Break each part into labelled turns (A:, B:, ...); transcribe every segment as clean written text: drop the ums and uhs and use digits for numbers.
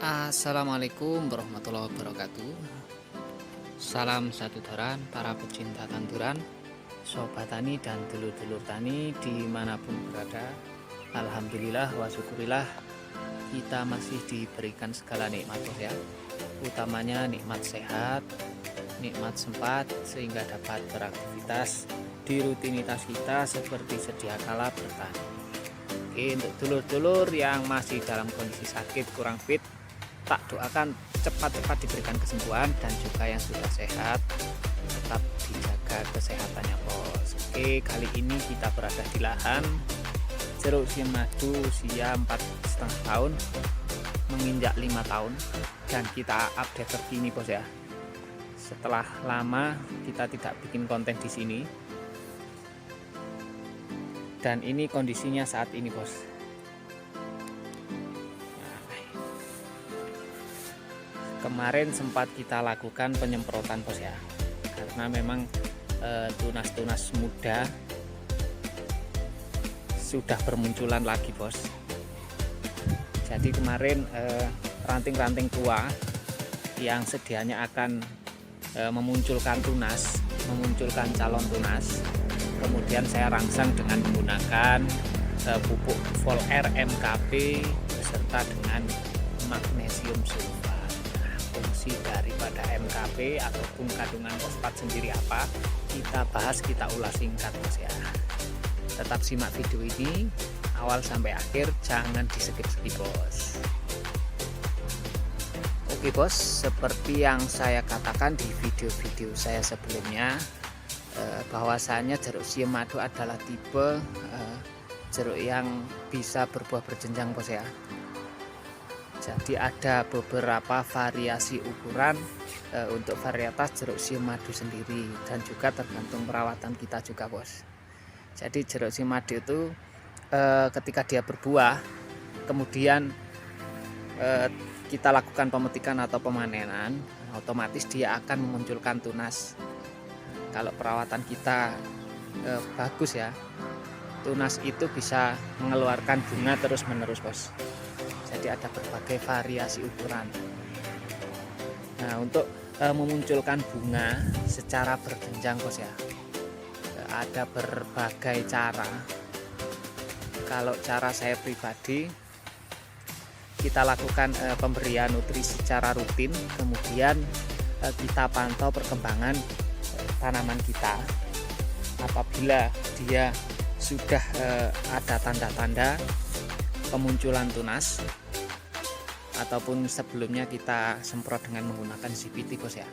A: Assalamualaikum warahmatullahi wabarakatuh. Salam satu toran para pecinta tanduran, sobat tani dan dulur-dulur tani dimanapun berada. Alhamdulillah wa syukurillah kita masih diberikan segala nikmat ya. Utamanya nikmat sehat, nikmat sempat sehingga dapat beraktivitas di rutinitas kita seperti sedia kala bertani. Oke, untuk dulur-dulur yang masih dalam kondisi sakit kurang fit, tak doakan cepat-cepat diberikan kesembuhan, dan juga yang sudah sehat tetap dijaga kesehatannya bos. Oke, kali ini kita berada di lahan jeruk siam madu usia 4,5 tahun menginjak 5 tahun, dan kita update terkini bos ya. Setelah lama kita tidak bikin konten di sini, dan ini kondisinya saat ini bos. Kemarin sempat kita lakukan penyemprotan bos ya, karena memang tunas-tunas muda sudah bermunculan lagi bos. Jadi kemarin ranting-ranting tua yang sedianya akan memunculkan tunas, memunculkan calon tunas, kemudian saya rangsang dengan menggunakan pupuk Vol R MKP beserta dengan magnesium sulfat. Fungsi daripada MKP ataupun kandungan fosfat sendiri apa, kita bahas, kita ulas singkat bos ya. Tetap simak video ini awal sampai akhir, jangan di skip bos. Oke bos, seperti yang saya katakan di video-video saya sebelumnya, bahwasanya jeruk siam madu adalah tipe jeruk yang bisa berbuah berjenjang bos ya. Jadi ada beberapa variasi ukuran untuk varietas jeruk siam madu sendiri, dan juga tergantung perawatan kita juga bos. Jadi jeruk siam madu itu ketika dia berbuah, kemudian kita lakukan pemetikan atau pemanenan, otomatis dia akan memunculkan tunas. Kalau perawatan kita bagus ya, tunas itu bisa mengeluarkan bunga terus menerus bos. Jadi ada berbagai variasi ukuran. Nah, untuk memunculkan bunga secara berjenjang bos ya, ada berbagai cara. Kalau cara saya pribadi, kita lakukan pemberian nutrisi secara rutin, kemudian kita pantau perkembangan tanaman kita. Apabila dia sudah ada tanda-tanda pemunculan tunas, ataupun sebelumnya kita semprot dengan menggunakan CPT bos ya,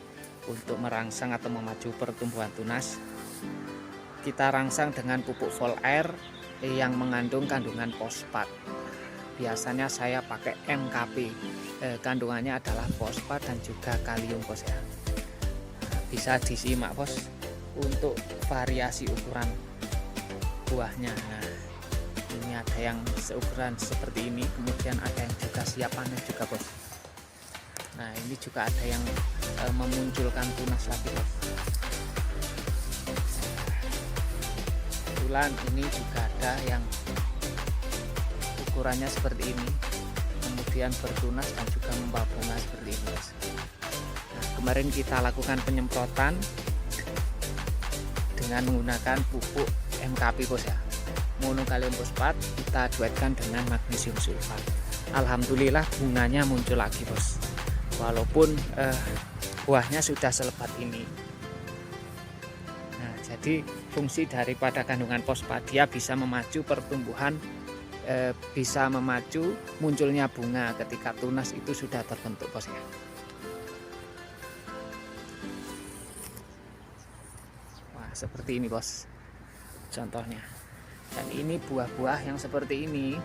A: untuk merangsang atau memacu pertumbuhan tunas, kita rangsang dengan pupuk Vol R yang mengandung kandungan fosfat. Biasanya saya pakai MKP, kandungannya adalah fosfat dan juga kalium bos ya. Bisa disimak bos untuk variasi ukuran buahnya. Nah, ini ada yang seukuran seperti ini, kemudian ada yang juga siap panen juga bos. Nah, ini juga ada yang memunculkan tunas lagi bos. Kebetulan ini juga ada yang ukurannya seperti ini, kemudian bertunas dan juga membawa bunga seperti ini bos. Nah, kemarin kita lakukan penyemprotan dengan menggunakan pupuk MKP bos ya, monokalium fosfat, kita duetkan dengan magnesium sulfat. Alhamdulillah bunganya muncul lagi bos, walaupun buahnya sudah selebat ini. Nah, jadi fungsi daripada kandungan fosfat, dia bisa memacu pertumbuhan, bisa memacu munculnya bunga ketika tunas itu sudah terbentuk bos ya. Wah, seperti ini bos contohnya. Dan ini buah-buah yang seperti ini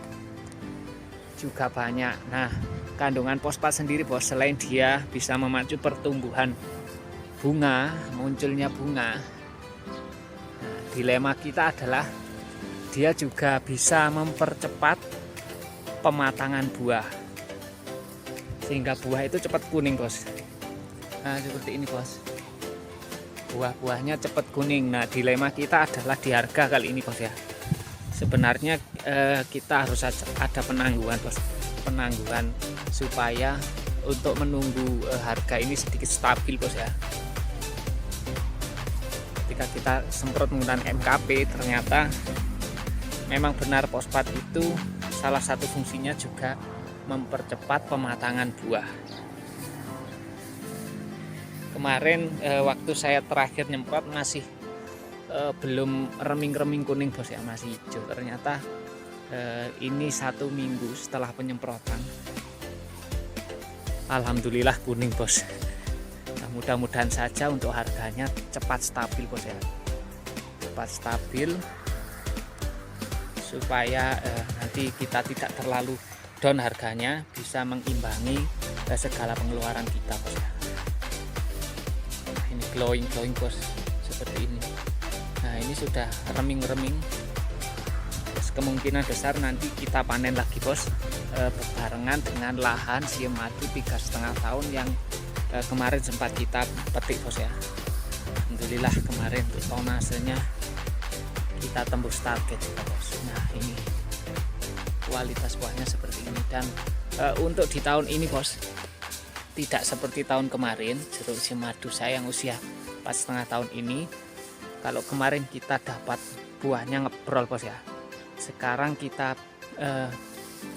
A: juga banyak. Nah, kandungan fosfat sendiri bos, selain dia bisa memacu pertumbuhan bunga, munculnya bunga, nah, dilema kita adalah dia juga bisa mempercepat pematangan buah, sehingga buah itu cepat kuning bos. Nah, seperti ini bos, buah-buahnya cepat kuning. Nah, dilema kita adalah di harga kali ini bos ya. Sebenarnya kita harus ada penangguhan bos, penangguhan supaya untuk menunggu harga ini sedikit stabil bos ya. Ketika kita semprot menggunakan MKP, ternyata memang benar fosfat itu salah satu fungsinya juga mempercepat pematangan buah. Kemarin waktu saya terakhir nyemprot masih belum reming-reming kuning bos ya, masih hijau. Ternyata ini 1 minggu setelah penyemprotan, alhamdulillah kuning bos. Nah, mudah-mudahan saja untuk harganya cepat stabil bos ya, cepat stabil supaya nanti kita tidak terlalu down harganya, bisa mengimbangi segala pengeluaran kita bos ya. Nah, ini glowing bos seperti ini. Nah, ini sudah reming-reming. Kemungkinan besar nanti kita panen lagi bos, berbarengan dengan lahan siam madu 3,5 tahun yang kemarin sempat kita petik bos ya. Alhamdulillah kemarin untuk tonasenya kita tembus target bos. Nah, ini kualitas buahnya seperti ini. Dan untuk di tahun ini bos, tidak seperti tahun kemarin jeruk siam madu saya yang usia 4,5 tahun ini. Kalau kemarin kita dapat buahnya ngebrol bos ya, sekarang kita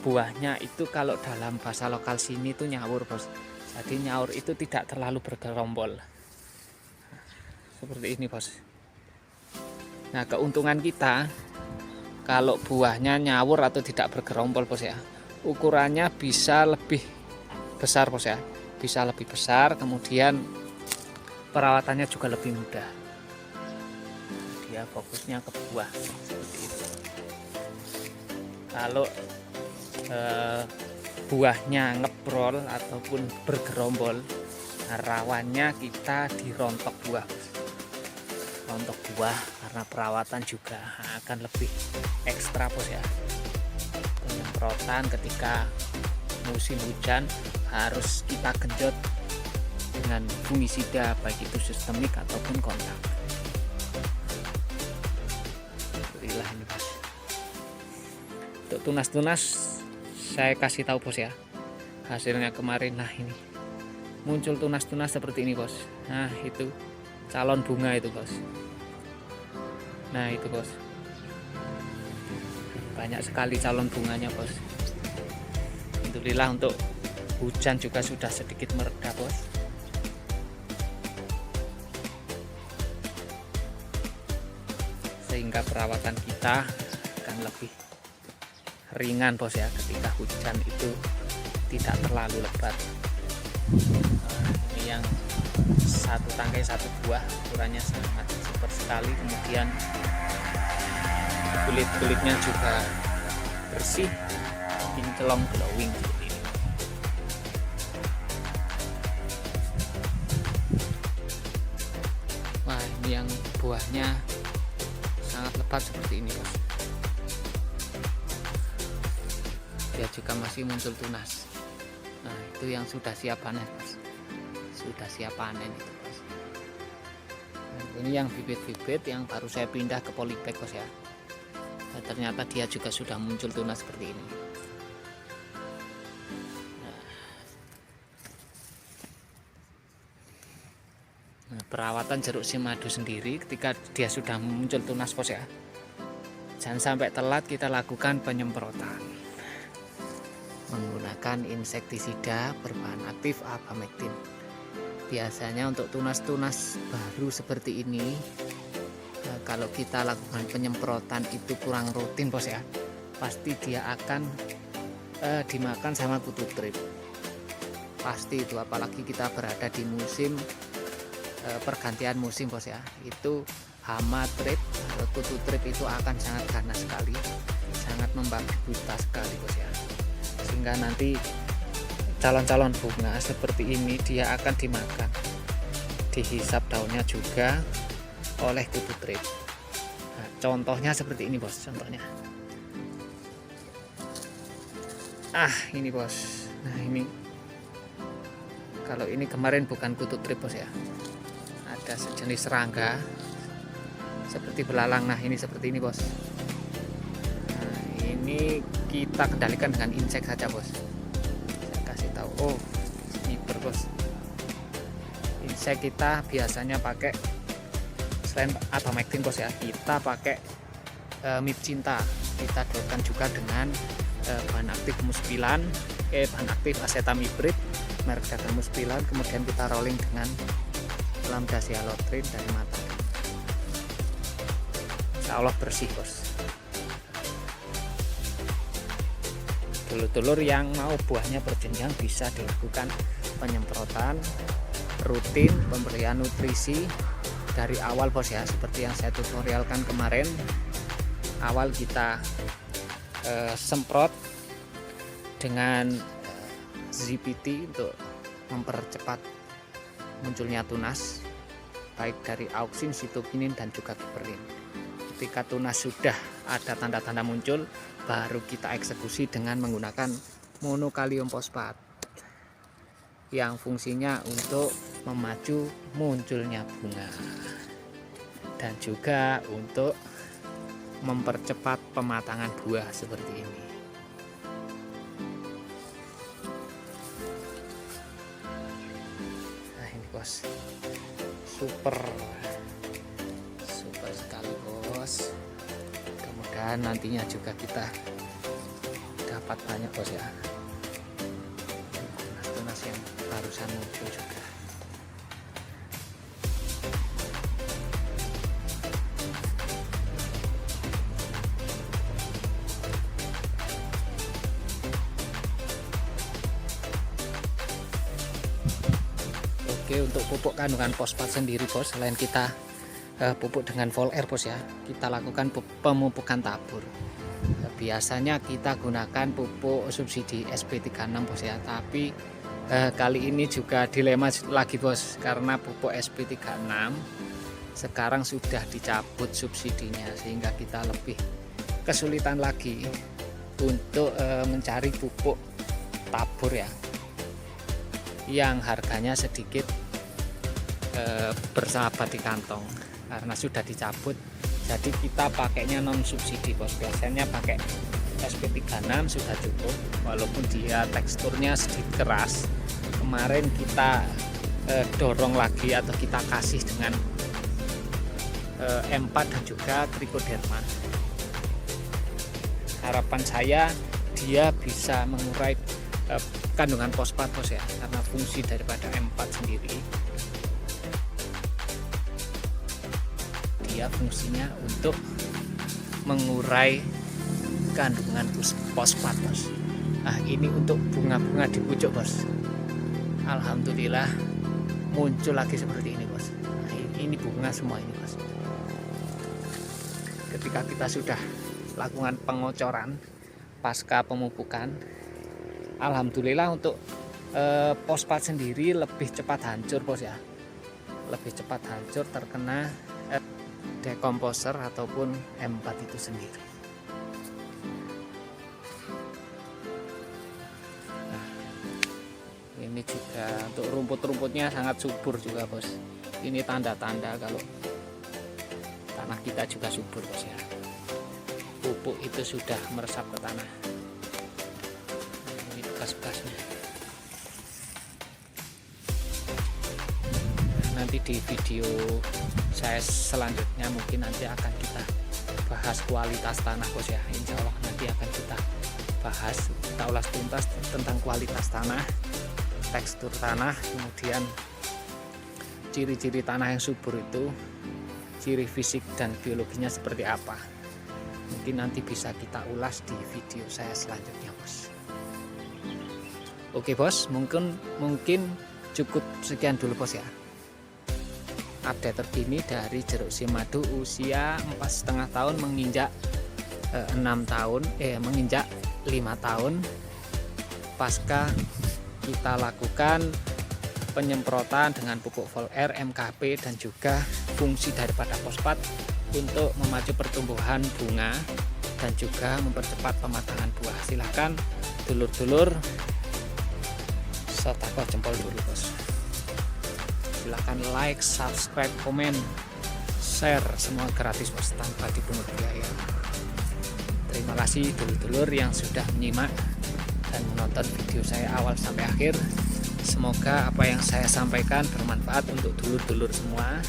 A: buahnya itu kalau dalam bahasa lokal sini itu nyawur bos. Jadi nyawur itu tidak terlalu bergerombol seperti ini bos. Nah, keuntungan kita kalau buahnya nyawur atau tidak bergerombol bos ya, ukurannya bisa lebih besar bos ya, bisa lebih besar, kemudian perawatannya juga lebih mudah. Dia fokusnya ke buah seperti itu. Kalau buahnya ngebrol ataupun bergerombol, rawannya kita dirontok buah. Rontok buah karena perawatan juga akan lebih ekstra bos ya. Penyemprotan ketika musim hujan harus kita genjot dengan fungisida, baik itu sistemik ataupun kontak. Alhamdulillah ini bos. Untuk tunas-tunas saya kasih tahu bos ya, hasilnya kemarin. Nah, ini muncul tunas-tunas seperti ini bos. Nah, itu calon bunga itu bos. Nah, itu bos, banyak sekali calon bunganya bos. Alhamdulillah untuk hujan juga sudah sedikit mereda bos. Sehingga perawatan kita akan lebih ringan bos ya, ketika hujan itu tidak terlalu lebat. Ini yang satu tangkai satu buah, ukurannya sangat super sekali. Kemudian kulit-kulitnya juga bersih, kinclong, glowing seperti ini. Wah, ini yang buahnya sangat lebat seperti ini bos. Dia juga masih muncul tunas. Nah, itu yang sudah siap panen bos, sudah siap panen itu bos. Nah, ini yang bibit-bibit yang baru saya pindah ke polybag bos ya. Nah, ternyata dia juga sudah muncul tunas seperti ini. Nah, perawatan jeruk siam madu sendiri ketika dia sudah muncul tunas bos ya, jangan sampai telat kita lakukan penyemprotan menggunakan insektisida berbahan aktif abamectin. Biasanya untuk tunas-tunas baru seperti ini, kalau kita lakukan penyemprotan itu kurang rutin bos ya, pasti dia akan dimakan sama kutu trip. Pasti itu, apalagi kita berada di musim pergantian musim bos ya, itu hama trip atau kutu trip itu akan sangat ganas sekali, sangat membabi buta sekali bos ya. Sehingga nanti calon-calon bunga seperti ini dia akan dimakan, dihisap daunnya juga oleh kutu trip. Nah, contohnya seperti ini bos, contohnya. Ini bos. Nah, ini kalau ini kemarin bukan kutu trip bos ya, ada sejenis serangga seperti belalang. Nah, ini seperti ini bos. Nah, ini kita kendalikan dengan insek saja bos. Pestisai kita biasanya pakai selain Atamectin bos ya, kita pakai MIP Cinta. Kita doakan juga dengan bahan aktif muspilan, bahan aktif asetamiprid merek dagang muspilan. Kemudian kita rolling dengan lambda sialotrin dari mata. Insya Allah bersih bos. Dulur-dulur yang mau buahnya berjenjang bisa dilakukan penyemprotan rutin, pemberian nutrisi dari awal bos ya, seperti yang saya tutorialkan kemarin. Awal kita semprot dengan ZPT untuk mempercepat munculnya tunas baik dari auksin, sitokinin dan juga giberlin. Ketika tunas sudah ada tanda-tanda muncul, baru kita eksekusi dengan menggunakan monokalium fosfat yang fungsinya untuk memacu munculnya bunga dan juga untuk mempercepat pematangan buah seperti ini. Nah ini bos, super sekali bos. Kemudian nantinya juga kita dapat banyak bos ya, tunas yang barusan muncul juga. Oke, untuk pupuk kandungan fosfat sendiri bos, selain kita pupuk dengan Vol Air bos ya, kita lakukan pemupukan tabur. Biasanya kita gunakan pupuk subsidi SP36 bos ya, tapi kali ini juga dilema lagi bos, karena pupuk SP36 sekarang sudah dicabut subsidinya, sehingga kita lebih kesulitan lagi untuk mencari pupuk tabur ya, yang harganya sedikit bersahabat di kantong karena sudah dicabut. Jadi kita pakainya non subsidi bos, biasanya pakai SP36 sudah cukup, walaupun dia teksturnya sedikit keras. Kemarin kita dorong lagi atau kita kasih dengan M4 dan juga Trichoderma. Harapan saya dia bisa mengurai kandungan fosfat bos ya, karena fungsi daripada M4 sendiri, dia fungsinya untuk mengurai kandungan fosfat bos. Nah ini untuk bunga-bunga di pucuk bos, alhamdulillah muncul lagi seperti ini bos. Nah, ini bunga semua ini bos. Ketika kita sudah lakukan pengocoran pasca pemupukan, alhamdulillah untuk fosfat sendiri lebih cepat hancur bos ya, lebih cepat hancur terkena dekomposer ataupun M4 itu sendiri. Nah, ini juga untuk rumput-rumputnya sangat subur juga bos. Ini tanda-tanda kalau tanah kita juga subur bos ya, pupuk itu sudah meresap ke tanah. Ini bekas-bekasnya. Nanti di video saya selanjutnya mungkin nanti akan kita bahas kualitas tanah bos ya. Insya Allah nanti akan kita bahas, kita ulas tuntas tentang kualitas tanah, tekstur tanah, kemudian ciri-ciri tanah yang subur itu, ciri fisik dan biologinya seperti apa. Mungkin nanti bisa kita ulas di video saya selanjutnya bos. Oke bos, mungkin cukup sekian dulu bos ya, update terkini dari jeruk simadu usia 4,5 tahun menginjak 6 tahun, menginjak 5 tahun pasca kita lakukan penyemprotan dengan pupuk Vol Air, MKP dan juga fungsi daripada fosfat untuk memacu pertumbuhan bunga dan juga mempercepat pematangan buah. Silahkan dulur-dulur setako jempol dulu bos. Silahkan like, subscribe, komen, share, semua gratis bos, tanpa dipungut biaya. Terima kasih dulur-dulur yang sudah menyimak dan menonton video saya awal sampai akhir. Semoga apa yang saya sampaikan bermanfaat untuk dulur-dulur semua,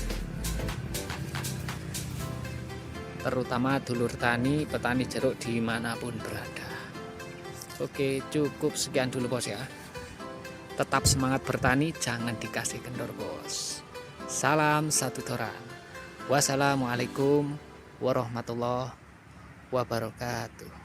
A: terutama dulur tani, petani jeruk dimanapun berada. Oke, cukup sekian dulu bos ya. Tetap semangat bertani, jangan dikasih kendor bos. Salam satu toran. Wassalamualaikum warahmatullahi wabarakatuh.